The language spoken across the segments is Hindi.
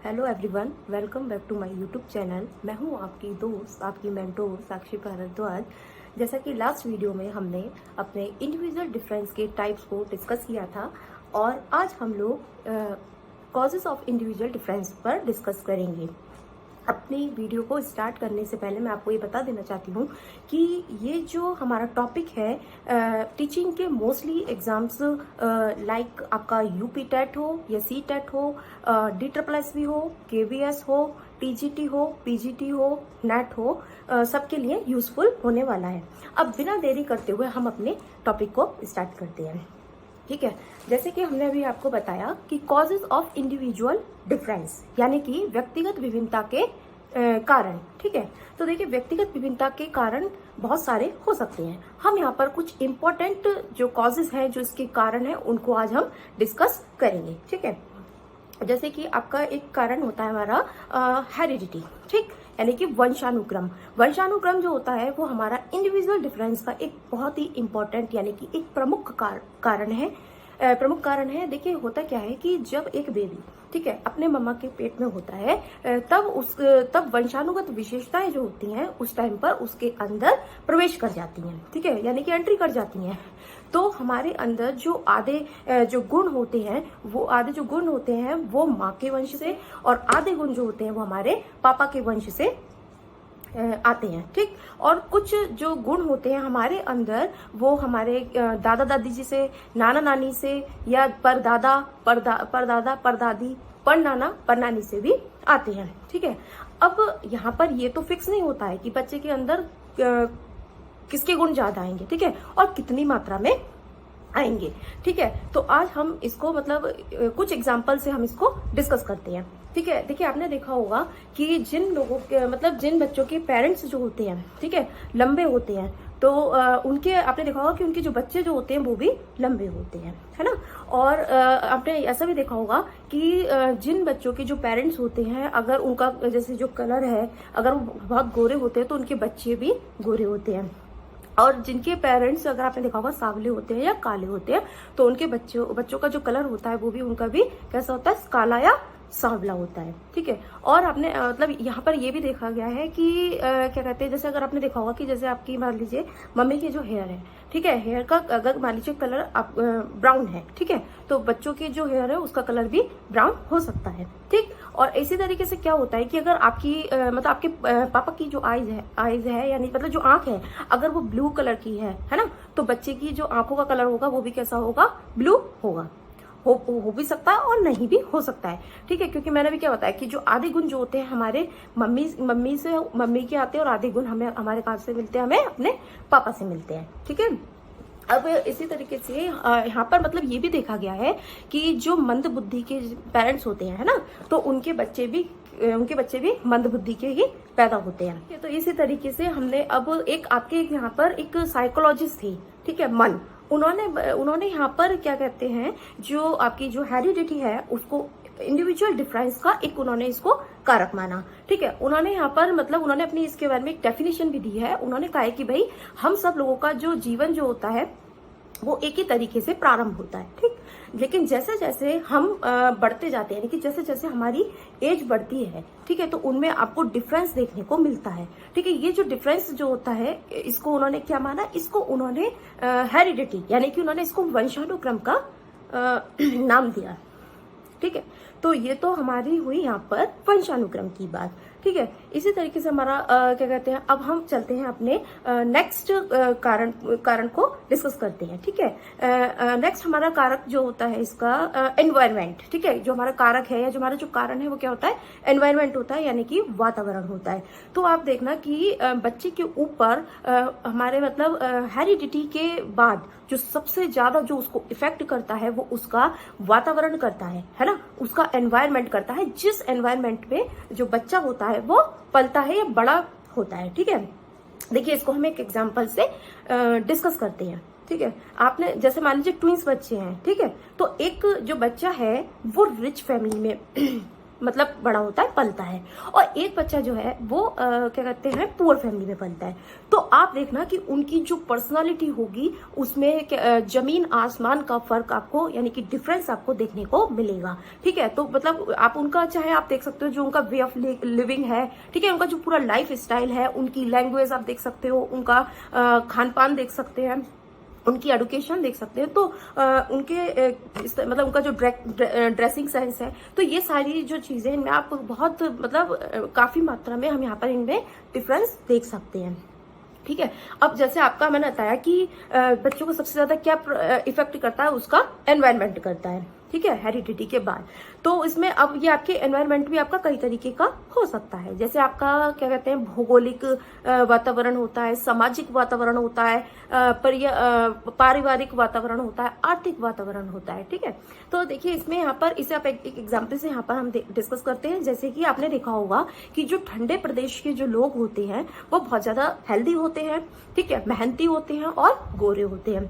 Hello everyone, welcome back to my YouTube channel. मैं हूं आपकी दोस्त, आपकी मेंटोर साक्षी भारद्वाज। जैसा कि लास्ट वीडियो में हमने अपने इंडिविजुअल डिफरेंस के टाइप्स को डिस्कस किया था और आज हम लोग कॉजेस ऑफ इंडिविजुअल डिफरेंस पर डिस्कस करेंगे। अपनी वीडियो को स्टार्ट करने से पहले मैं आपको ये बता देना चाहती हूँ कि ये जो हमारा टॉपिक है टीचिंग के मोस्टली एग्जाम्स लाइक आपका यूपी टेट हो या सी टेट हो, DSSB हो, KVS हो, TGT हो, PGT हो, नेट हो, सबके लिए यूजफुल होने वाला है। अब बिना देरी करते हुए हम अपने टॉपिक को स्टार्ट करते हैं। ठीक है, जैसे कि हमने अभी आपको बताया कि कॉजेज ऑफ इंडिविजुअल डिफरेंस यानी कि व्यक्तिगत विभिन्नता के कारण। ठीक है, तो देखिए व्यक्तिगत विभिन्नता के कारण बहुत सारे हो सकते हैं। हम यहाँ पर कुछ इंपॉर्टेंट जो कॉजेज हैं, जो इसके कारण हैं, उनको आज हम डिस्कस करेंगे। ठीक है, जैसे कि आपका एक कारण होता है हमारा हेरिडिटी। ठीक, यानी कि वंशानुक्रम। वंशानुक्रम जो होता है वो हमारा इंडिविजुअल डिफरेंस का एक बहुत ही इंपॉर्टेंट यानी कि एक प्रमुख कारण है। देखिए होता क्या है कि जब एक बेबी, ठीक है, अपने मम्मा के पेट में होता है तब वंशानुगत विशेषताएं जो होती हैं उस टाइम पर उसके अंदर प्रवेश कर जाती हैं। ठीक है, यानी कि एंट्री कर जाती हैं। तो हमारे अंदर जो आधे जो गुण होते हैं वो माँ के वंश से और आधे गुण जो होते हैं वो हमारे पापा के वंश से आते हैं। ठीक, और कुछ जो गुण होते हैं हमारे अंदर वो हमारे दादा दादी जी से, नाना नानी से या परदादा परदादी परनाना परनानी से भी आते हैं। ठीक है, अब यहाँ पर ये तो फिक्स नहीं होता है कि बच्चे के अंदर किसके गुण ज्यादा आएंगे, ठीक है, और कितनी मात्रा में आएंगे। ठीक है, तो आज हम इसको कुछ एग्जाम्पल से हम इसको डिस्कस करते हैं। ठीक है, देखिए आपने देखा होगा कि जिन बच्चों के पेरेंट्स जो होते हैं, ठीक है, लंबे होते हैं, तो उनके आपने देखा होगा कि उनके जो बच्चे जो होते हैं वो भी लंबे होते हैं, है ना। और आपने ऐसा भी देखा होगा कि जिन बच्चों के जो पेरेंट्स होते हैं, अगर उनका जैसे जो कलर है, अगर वो बहुत गोरे होते हैं तो उनके बच्चे भी गोरे होते हैं। और जिनके पेरेंट्स अगर आपने देखा होगा सांवले होते हैं या काले होते हैं तो उनके बच्चों का जो कलर होता है वो भी उनका भी कैसा होता है, काला या सांवला होता है। ठीक है, और आपने यहाँ पर ये भी देखा गया है कि क्या कहते हैं, जैसे अगर आपने देखा होगा कि जैसे आपकी मान लीजिए मम्मी के जो हेयर है, ठीक है, हेयर का अगर मान लीजिए कलर ब्राउन है, ठीक है, तो बच्चों के जो हेयर है उसका कलर भी ब्राउन हो सकता है। ठीक, और इसी तरीके से क्या होता है कि अगर आपकी आपके पापा की जो आईज है यानी जो आंख है, अगर वो ब्लू कलर की है ना, तो बच्चे की जो आंखों का कलर होगा वो भी कैसा होगा, ब्लू होगा। हो भी सकता है और नहीं भी हो सकता है। ठीक है, क्योंकि मैंने भी क्या बताया कि जो आधे गुण जो होते हैं हमारे मम्मी के आते हैं और आधे गुण हमें हमारे कहाँ से मिलते हैं, हमें अपने पापा से मिलते हैं। ठीक है, अब इसी तरीके से यहाँ पर ये भी देखा गया है कि जो मंद बुद्धि के पेरेंट्स होते हैं, है ना, तो उनके बच्चे भी मंद बुद्धि के ही पैदा होते हैं। तो इसी तरीके से हमने अब आपके यहाँ पर एक साइकोलॉजिस्ट थी, ठीक है, मन, उन्होंने यहाँ पर क्या कहते हैं, जो आपकी जो हेरिडिटी है उसको इंडिविजुअल डिफरेंस का उन्होंने इसको कारक माना। ठीक है, उन्होंने यहाँ पर उन्होंने अपनी इसके बारे में एक डेफिनेशन भी दी है। उन्होंने कहा है कि भाई हम सब लोगों का जो जीवन जो होता है वो एक ही तरीके से प्रारंभ होता है। ठीक, लेकिन जैसे जैसे हम बढ़ते जाते हैं, यानी कि जैसे जैसे हमारी एज बढ़ती है, ठीक है, तो उनमें आपको डिफरेंस देखने को मिलता है। ठीक है, ये जो डिफरेंस जो होता है इसको उन्होंने क्या माना, इसको उन्होंने हेरिडिटी यानी कि उन्होंने इसको वंशानुक्रम का नाम दिया। ठीक है, तो ये तो हमारी हुई यहाँ पर वंशानुक्रम की बात। ठीक है, इसी तरीके से हमारा क्या कहते हैं, अब हम चलते हैं अपने नेक्स्ट कारण को डिस्कस करते हैं। ठीक है, नेक्स्ट हमारा कारक जो होता है इसका एनवायरनमेंट। ठीक है, जो हमारा कारक है या जो हमारा जो कारण है वो क्या होता है, एनवायरनमेंट होता है, यानी कि वातावरण होता है। तो आप देखना कि बच्चे के ऊपर हमारे हेरिडिटी के बाद जो सबसे ज्यादा जो उसको इफेक्ट करता है वो उसका वातावरण करता है ना, उसका एनवायरनमेंट करता है, जिस एनवायरनमेंट में जो बच्चा होता है वो पलता है या बड़ा होता है। ठीक है, देखिए इसको हम एक एग्जांपल से डिस्कस करते हैं। ठीक है, आपने जैसे मान लीजिए ट्विंस बच्चे हैं, ठीक है, तो एक जो बच्चा है वो रिच फैमिली में मतलब बड़ा होता है, पलता है, और एक बच्चा जो है वो क्या कहते हैं पुअर फैमिली में पलता है। तो आप देखना कि उनकी जो पर्सनालिटी होगी उसमें जमीन आसमान का फर्क आपको, यानी कि डिफरेंस आपको देखने को मिलेगा। ठीक है, तो मतलब आप उनका चाहे आप देख सकते हो जो उनका वे ऑफ लिविंग है, ठीक है, उनका जो पूरा लाइफ स्टाइल है, उनकी लैंग्वेज आप देख सकते हो, उनका खान पान देख सकते हैं, उनकी एडुकेशन देख सकते हैं, तो उनके मतलब उनका जो ड्रेसिंग सेंस है, तो ये सारी जो चीजें इनमें आप बहुत मतलब काफी मात्रा में हम यहाँ पर इनमें डिफरेंस देख सकते हैं। ठीक है, अब जैसे आपका मैंने बताया कि बच्चों को सबसे ज्यादा क्या इफेक्ट करता है, उसका एनवायरनमेंट करता है। ठीक है, हेरिडिटी के बाद। तो इसमें अब ये आपके एनवायरनमेंट भी आपका कई तरीके का हो सकता है, जैसे आपका क्या कहते हैं भौगोलिक वातावरण होता है, सामाजिक वातावरण होता है, पारिवारिक वातावरण होता है, आर्थिक वातावरण होता है। ठीक है, तो देखिए इसमें यहाँ पर इसे आप एक एग्जाम्पल से यहाँ पर हम डिस्कस करते हैं। जैसे कि आपने देखा होगा कि जो ठंडे प्रदेश के जो लोग होते हैं वो बहुत ज्यादा हेल्दी होते हैं, ठीक है, मेहनती होते हैं और गोरे होते हैं।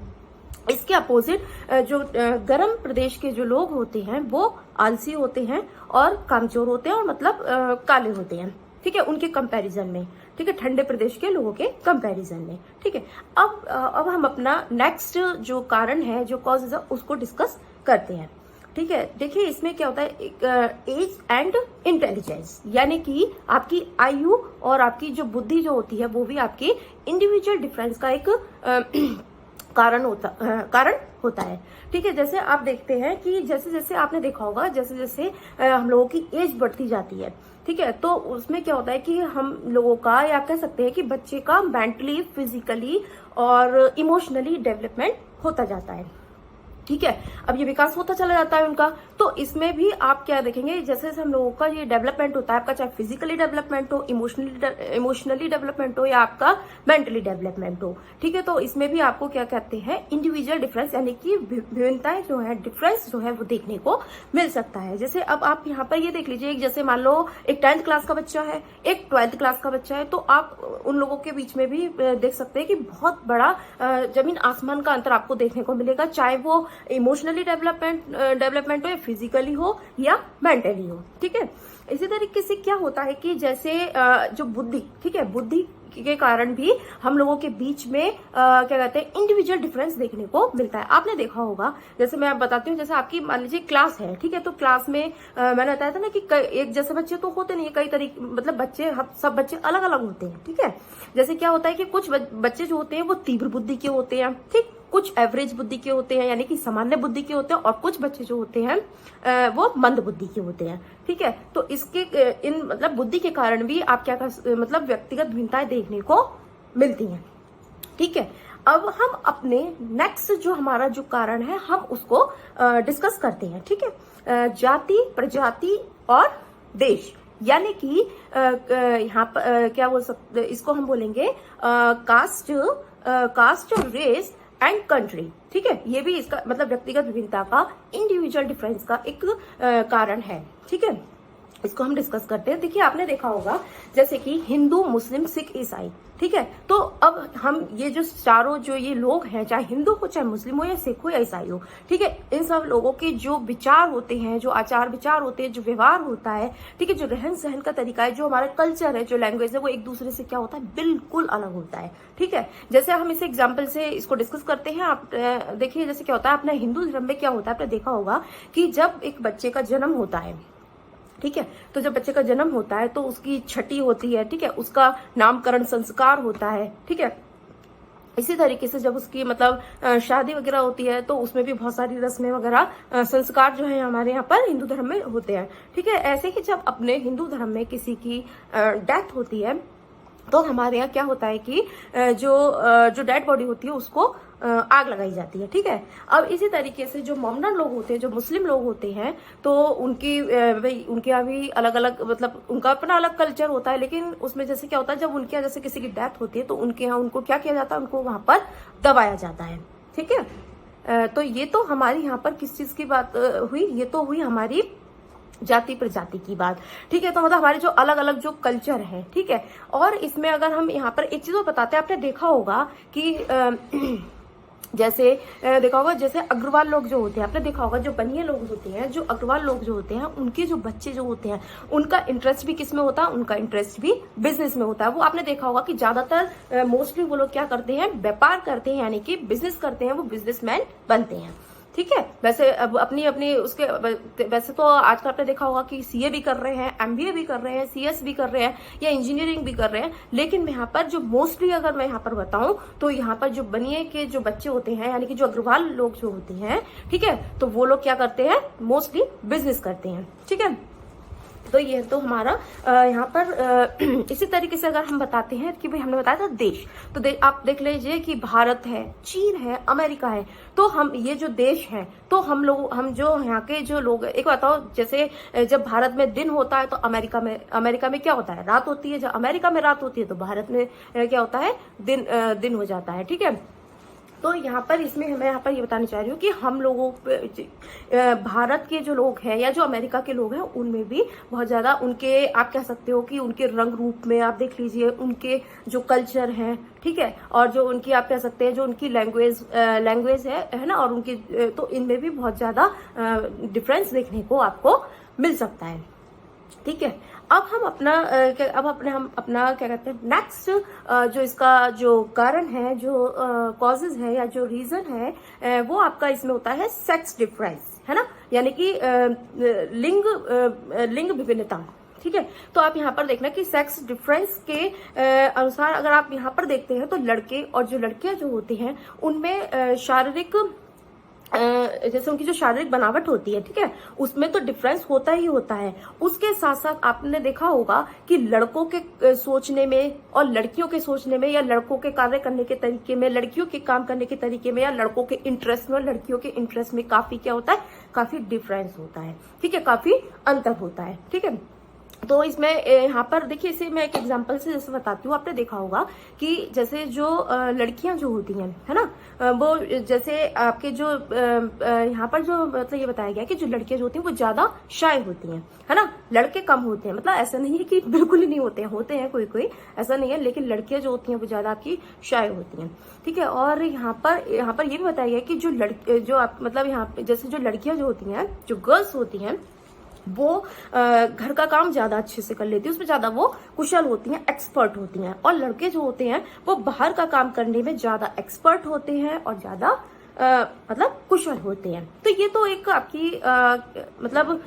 इसके अपोजिट जो गर्म प्रदेश के जो लोग होते हैं वो आलसी होते हैं और कामचोर होते हैं, और मतलब काले होते हैं। ठीक है, उनके कंपैरिजन में, ठीक है, ठंडे प्रदेश के लोगों के कंपैरिजन में। ठीक है, अब हम अपना नेक्स्ट जो कारण है, जो कॉज है, उसको डिस्कस करते हैं। ठीक है, देखिए इसमें क्या होता है, एज एंड इंटेलिजेंस, यानी कि आपकी आयु और आपकी जो बुद्धि जो होती है वो भी आपके इंडिविजुअल डिफरेंस का एक कारण होता है। ठीक है, जैसे आप देखते हैं कि जैसे जैसे आपने देखा होगा, जैसे जैसे हम लोगों की एज बढ़ती जाती है, ठीक है, तो उसमें क्या होता है कि हम लोगों का, या कह सकते हैं कि बच्चे का मेंटली, फिजिकली और इमोशनली डेवलपमेंट होता जाता है। ठीक है, अब ये विकास होता चला जाता है उनका। तो इसमें भी आप क्या देखेंगे, जैसे जैसे हम लोगों का ये डेवलपमेंट होता है, आपका चाहे फिजिकली डेवलपमेंट हो, इमोशनली डेवलपमेंट हो, या आपका मेंटली डेवलपमेंट हो। ठीक है, तो इसमें भी आपको क्या कहते हैं इंडिविजुअल डिफरेंस, यानी कि विभिन्नताएं जो है, डिफरेंस जो है वो देखने को मिल सकता है। जैसे अब आप यहाँ पर ये देख लीजिए, जैसे मान लो एक 10th क्लास का बच्चा है, एक 12th क्लास का बच्चा है, तो आप उन लोगों के बीच में भी देख सकते हैं कि बहुत बड़ा जमीन आसमान का अंतर आपको देखने को मिलेगा, चाहे वो इमोशनली डेवलपमेंट हो, या फिजिकली हो, या मेंटली हो। ठीक है, इसी तरीके से क्या होता है कि जैसे जो बुद्धि, ठीक है, बुद्धि के कारण भी हम लोगों के बीच में क्या कहते हैं इंडिविजुअल डिफरेंस देखने को मिलता है। आपने देखा होगा, जैसे मैं बताती हूँ, जैसे आपकी मान लीजिए क्लास है, ठीक है, तो क्लास में मैंने बताया था ना कि एक जैसे बच्चे तो होते नहीं है, कई तरीके, मतलब बच्चे, सब बच्चे अलग अलग होते हैं। ठीक है, जैसे क्या होता है कि कुछ बच्चे जो होते हैं वो तीव्र बुद्धि के होते हैं, ठीक, कुछ एवरेज बुद्धि के होते हैं, यानी कि सामान्य बुद्धि के होते हैं, और कुछ बच्चे जो होते हैं वो मंद बुद्धि के होते हैं। ठीक है, तो इसके इन मतलब बुद्धि के कारण भी आप क्या मतलब व्यक्तिगत भिन्नताएं देखने को मिलती हैं। ठीक है, अब हम अपने नेक्स्ट जो हमारा जो कारण है हम उसको डिस्कस करते हैं। ठीक है, जाति, प्रजाति और देश, यानी कि यहाँ पर क्या बोल सकते, इसको हम बोलेंगे कास्ट, रेस एंड कंट्री। ठीक है, ये भी इसका मतलब व्यक्तिगत विभिन्नता का, इंडिविजुअल डिफरेंस का एक कारण है। ठीक है, इसको हम डिस्कस करते हैं। देखिए आपने देखा होगा जैसे कि हिंदू, मुस्लिम, सिख, ईसाई, ठीक है, तो अब हम ये जो चारों जो ये लोग हैं, चाहे हिंदू हो, चाहे मुस्लिम हो, या सिख हो, या ईसाई हो, ठीक है, इन सब लोगों के जो विचार होते हैं, जो आचार विचार होते हैं, जो व्यवहार होता है, ठीक है, जो रहन सहन का तरीका है, जो हमारा कल्चर है, जो लैंग्वेज है, वो एक दूसरे से क्या होता है, बिल्कुल अलग होता है। ठीक है, जैसे हम इसे एग्जाम्पल से इसको डिस्कस करते हैं। आप देखिए जैसे क्या होता है, अपने हिंदू धर्म में क्या होता है, आपने देखा होगा कि जब एक बच्चे का जन्म होता है, ठीक है, तो जब बच्चे का जन्म होता है तो उसकी छठी होती है, ठीक है, उसका नामकरण संस्कार होता है। ठीक है, इसी तरीके से जब उसकी मतलब शादी वगैरह होती है तो उसमें भी बहुत सारी रस्में वगैरह संस्कार जो है हमारे यहाँ पर हिंदू धर्म में होते हैं। ठीक है, ऐसे ही जब अपने हिंदू धर्म में किसी की डेथ होती है तो हमारे यहाँ क्या होता है कि जो डेड बॉडी होती है उसको आग लगाई जाती है। ठीक है, अब इसी तरीके से जो मोमडन लोग होते हैं, जो मुस्लिम लोग होते हैं, तो उनके यहाँ भी अलग अलग मतलब उनका अपना अलग कल्चर होता है, लेकिन उसमें जैसे क्या होता है, जब उनके यहाँ जैसे किसी की डेथ होती है तो उनके यहाँ उनको क्या किया जाता है, उनको वहां पर दबाया जाता है। ठीक है, तो ये तो हमारी यहाँ पर किस चीज की बात हुई, ये तो हुई हमारी जाति प्रजाति की बात। ठीक है, तो मतलब हमारे जो अलग अलग जो कल्चर है, ठीक है, और इसमें अगर हम यहाँ पर एक चीज और बताते हैं, आपने देखा होगा कि जैसे देखा होगा, जैसे अग्रवाल लोग जो होते हैं, आपने देखा होगा जो बनिए लोग होते हैं, जो अग्रवाल लोग जो होते हैं, उनके जो बच्चे जो होते हैं, उनका इंटरेस्ट भी किस में होता है, उनका इंटरेस्ट भी बिजनेस में होता है। वो आपने देखा होगा कि ज्यादातर मोस्टली वो लोग क्या करते हैं, व्यापार करते हैं, यानी कि बिजनेस करते हैं, वो बिजनेसमैन बनते हैं। ठीक है। वैसे अब अपनी अपनी उसके वैसे तो आजकल आपने देखा होगा कि सीए भी कर रहे हैं, एमबीए भी कर रहे हैं, सीएस भी कर रहे हैं, या इंजीनियरिंग भी कर रहे हैं। लेकिन यहाँ पर जो मोस्टली अगर मैं यहाँ पर बताऊं तो यहाँ पर जो बनिए के जो बच्चे होते हैं, यानी कि जो अग्रवाल लोग जो होते हैं, ठीक है, तो वो लोग क्या करते हैं, मोस्टली बिजनेस करते हैं। ठीक है। तो ये तो हमारा यहाँ पर इसी तरीके से अगर हम बताते हैं कि भाई हमने बताया था देश, तो आप देख लीजिए कि भारत है, चीन है, अमेरिका है। तो हम ये जो देश है, तो हम जो यहाँ के जो लोग, एक बताओ, जैसे जब भारत में दिन होता है तो अमेरिका में क्या होता है, रात होती है। जब अमेरिका में रात होती है तो भारत में क्या होता है, दिन हो जाता है। ठीक है। तो यहाँ पर इसमें मैं यहाँ पर ये बताना चाह रही हूँ कि हम लोगों भारत के जो लोग हैं या जो अमेरिका के लोग हैं, उनमें भी बहुत ज्यादा उनके, आप कह सकते हो कि उनके रंग रूप में आप देख लीजिए, उनके जो कल्चर है, ठीक है, और जो उनकी आप कह सकते हैं जो उनकी लैंग्वेज है ना, और उनकी तो इनमें भी बहुत ज्यादा डिफरेंस देखने को आपको मिल सकता है। ठीक है। अब हम अपना क्या कहते हैं, नेक्स्ट जो इसका जो कारण है, जो कॉजेज है या जो रीजन है, वो आपका इसमें होता है सेक्स डिफरेंस, है ना, यानी कि लिंग विभिन्नता। ठीक है। तो आप यहाँ पर देखना कि सेक्स डिफरेंस के अनुसार अगर आप यहाँ पर देखते हैं तो लड़के और जो लड़कियां जो होती हैं, उनमें शारीरिक जैसे उनकी जो शारीरिक बनावट होती है, ठीक है, उसमें तो डिफरेंस होता ही होता है। उसके साथ साथ आपने देखा होगा कि लड़कों के सोचने में और लड़कियों के सोचने में, या लड़कों के कार्य करने के तरीके में, लड़कियों के काम करने के तरीके में, या लड़कों के इंटरेस्ट में और लड़कियों के इंटरेस्ट में काफी क्या होता है, काफी डिफरेंस होता है। ठीक है, काफी अंतर होता है। ठीक है। तो इसमें यहाँ पर देखिए, इसे मैं एक एग्जांपल से जैसे बताती हूँ। आपने देखा होगा कि जैसे जो लड़कियां जो होती हैं, है ना, वो जैसे आपके जो यहाँ पर जो मतलब ये बताया गया कि जो लड़कियां जो होती हैं वो ज्यादा शाय होती हैं, है ना, लड़के कम होते हैं। मतलब ऐसा नहीं है कि बिल्कुल ही नहीं होते हैं कोई ऐसा नहीं है, लेकिन लड़कियां जो होती हैं वो ज्यादा आपकी शाय होती हैं। ठीक है। और यहाँ पर ये भी बताया गया कि जो आप मतलब यहाँ जैसे जो लड़कियां जो होती हैं, जो गर्ल्स होती हैं, वो घर का काम ज्यादा अच्छे से कर लेती है, उसमें ज्यादा वो कुशल होती हैं, एक्सपर्ट होती हैं। और लड़के जो होते हैं वो बाहर का काम करने में ज्यादा एक्सपर्ट होते हैं और ज्यादा मतलब कुशल होते हैं। तो ये तो एक आपकी मतलब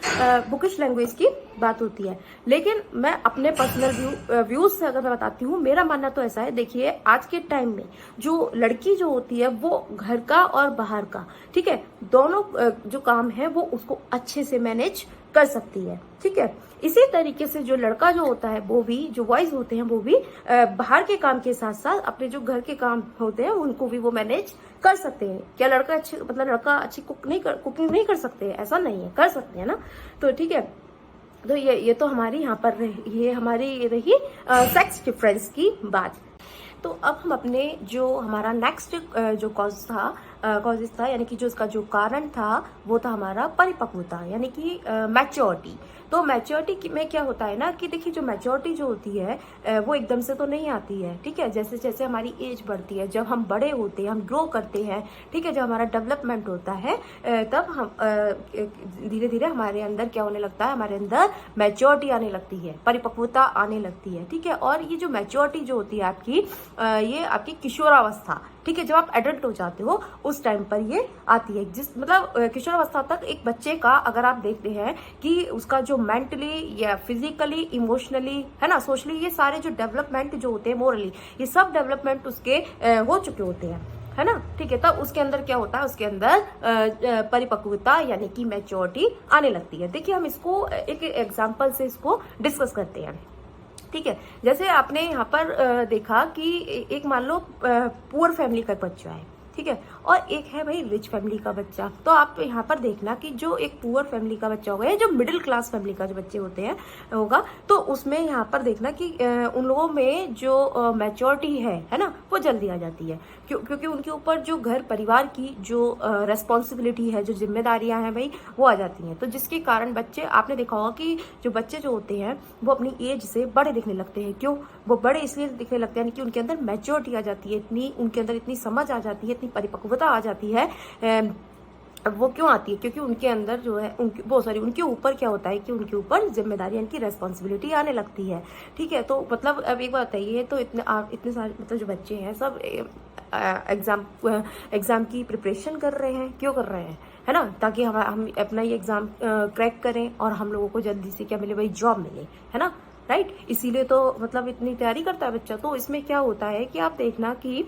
बुकिश लैंग्वेज की बात होती है। लेकिन मैं अपने पर्सनल व्यूज से अगर मैं बताती हूँ, मेरा मानना तो ऐसा है, देखिए आज के टाइम में जो लड़की जो होती है वो घर का और बाहर का, ठीक है, दोनों जो काम है वो उसको अच्छे से मैनेज कर सकती है। ठीक है। इसी तरीके से जो लड़का जो होता है, वो भी जो बॉयज होते हैं, वो भी बाहर के काम के साथ साथ अपने जो घर के काम होते हैं उनको भी वो मैनेज कर सकते हैं। क्या लड़का अच्छी कुकिंग नहीं कर सकते? ऐसा नहीं है, कर सकते हैं ना। तो ठीक है। तो ये तो हमारी यहाँ पर ये हमारी रही सेक्स डिफरेंस की बात। तो अब हम अपने जो हमारा नेक्स्ट जो कॉजेज था, यानी कि जो इसका जो कारण था, वो था हमारा परिपक्वता, यानी कि मैच्योरिटी। तो मैच्योरिटी में क्या होता है ना कि देखिए, जो मैच्योरिटी जो होती है वो एकदम से तो नहीं आती है। ठीक है। जैसे जैसे हमारी एज बढ़ती है, जब हम बड़े होते हैं, हम ग्रो करते हैं, ठीक है, जब हमारा डेवलपमेंट होता है, तब हम धीरे धीरे हमारे अंदर क्या होने लगता है, हमारे अंदर मैच्योरिटी आने लगती है, परिपक्वता आने लगती है। ठीक है। और ये जो मैच्योरिटी जो होती है आपकी, ये आपकी किशोरावस्था, ठीक है, जब आप एडल्ट हो जाते हो उस टाइम पर ये आती है। जिस मतलब किशोरावस्था तक एक बच्चे का अगर आप देखते हैं कि उसका जो मेंटली या फिजिकली, इमोशनली, है ना, सोशली, ये सारे जो डेवलपमेंट जो होते हैं, मोरली, ये सब डेवलपमेंट उसके हो चुके होते हैं, है ना। ठीक है। तब उसके अंदर क्या होता है, उसके अंदर परिपक्वता यानी कि मैच्योरिटी आने लगती है। देखिए, हम इसको एक एग्जाम्पल से इसको डिस्कस करते हैं। ठीक है। जैसे आपने यहाँ पर देखा कि एक मान लो पुअर फैमिली का बच्चा है, ठीक है, और एक है भाई रिच फैमिली का बच्चा। तो आप यहाँ पर देखना कि जो एक पुअर फैमिली का बच्चा होगा या जो मिडिल क्लास फैमिली का जो बच्चे होते हैं होगा, तो उसमें यहाँ पर देखना कि उन लोगों में जो मैच्योरिटी है ना, वो जल्दी आ जाती है। क्योंकि उनके ऊपर जो घर परिवार की जो रेस्पॉन्सिबिलिटी है, जो जिम्मेदारियां हैं भाई, वो आ जाती हैं। तो जिसके कारण बच्चे, आपने देखा होगा कि जो बच्चे जो होते हैं वो अपनी एज से बड़े दिखने लगते हैं। क्यों वो बड़े इसलिए दिखने लगते हैं कि उनके अंदर मैच्योरिटी आ जाती है, उनके अंदर इतनी समझ आ जाती है, इतनी परिपक्वता विफलता आ जाती है वो क्यों आती है? क्योंकि उनके अंदर जो है उनके ऊपर क्या होता है कि उनके ऊपर जिम्मेदारी यानी कि रेस्पॉन्सिबिलिटी आने लगती है। ठीक है, तो मतलब अब एक बात बताइए, तो इतने सारे मतलब जो बच्चे हैं सब एग्जाम की प्रिपरेशन कर रहे हैं, क्यों कर रहे हैं? है ना, ताकि हम अपना ये एग्जाम क्रैक करें और हम लोगों को जल्दी से क्या मिले भाई, जॉब मिले, है ना, राइट। इसीलिए तो मतलब इतनी तैयारी करता है बच्चा। तो इसमें क्या होता है कि आप देखना कि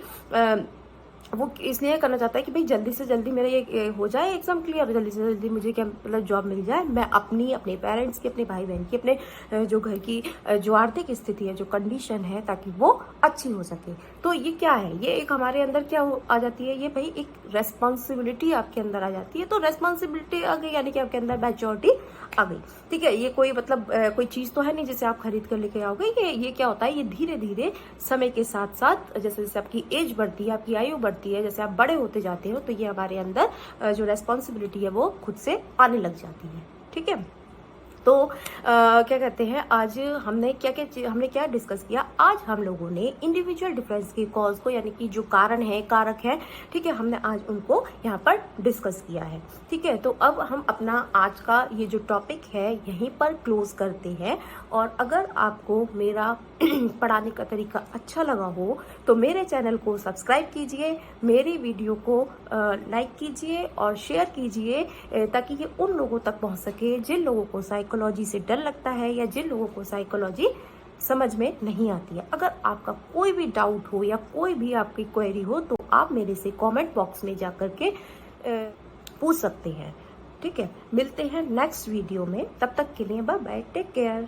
वो इसलिए करना चाहता है कि भाई जल्दी से जल्दी मेरा ये हो जाए एग्जाम क्लियर, जल्दी से जल्दी मुझे क्या मतलब जॉब मिल जाए, मैं अपने पेरेंट्स की, अपने भाई बहन की, अपने जो घर की जो आर्थिक स्थिति है, जो कंडीशन है, ताकि वो अच्छी हो सके। तो ये क्या है, ये एक हमारे अंदर क्या आ जाती है, ये भाई एक रेस्पॉन्सिबिलिटी आपके अंदर आ जाती है। तो रेस्पॉन्सिबिलिटी आ गई यानी कि आपके अंदर मैच्योरिटी आ गई। ठीक है, ये कोई मतलब कोई चीज तो है नहीं जिसे आप खरीद कर लेके आओगे। ये क्या होता है, ये धीरे धीरे समय के साथ साथ जैसे जैसे आपकी एज बढ़ती है, आपकी आयु बढ़ती है, जैसे आप बड़े होते जाते हो, तो ये हमारे अंदर जो रेस्पॉन्सिबिलिटी है वो खुद से आने लग जाती है। ठीक है, तो क्या कहते हैं, आज हमने क्या डिस्कस किया? आज हम लोगों ने इंडिविजुअल डिफरेंस के कॉज को, यानी कि जो कारण है, कारक है, ठीक है, हमने आज उनको यहाँ पर डिस्कस किया है। ठीक है, तो अब हम अपना आज का ये जो टॉपिक है यहीं पर क्लोज करते हैं। और अगर आपको मेरा पढ़ाने का तरीका अच्छा लगा हो तो मेरे चैनल को सब्सक्राइब कीजिए, मेरी वीडियो को लाइक कीजिए और शेयर कीजिए, ताकि ये उन लोगों तक पहुंच सके जिन लोगों को साइकोलॉजी से डर लगता है या जिन लोगों को साइकोलॉजी समझ में नहीं आती है। अगर आपका कोई भी डाउट हो या कोई भी आपकी क्वेरी हो तो आप मेरे से कमेंट बॉक्स में जा करके पूछ सकते हैं। ठीक है, मिलते हैं नेक्स्ट वीडियो में, तब तक के लिए बाय बाय, टेक केयर।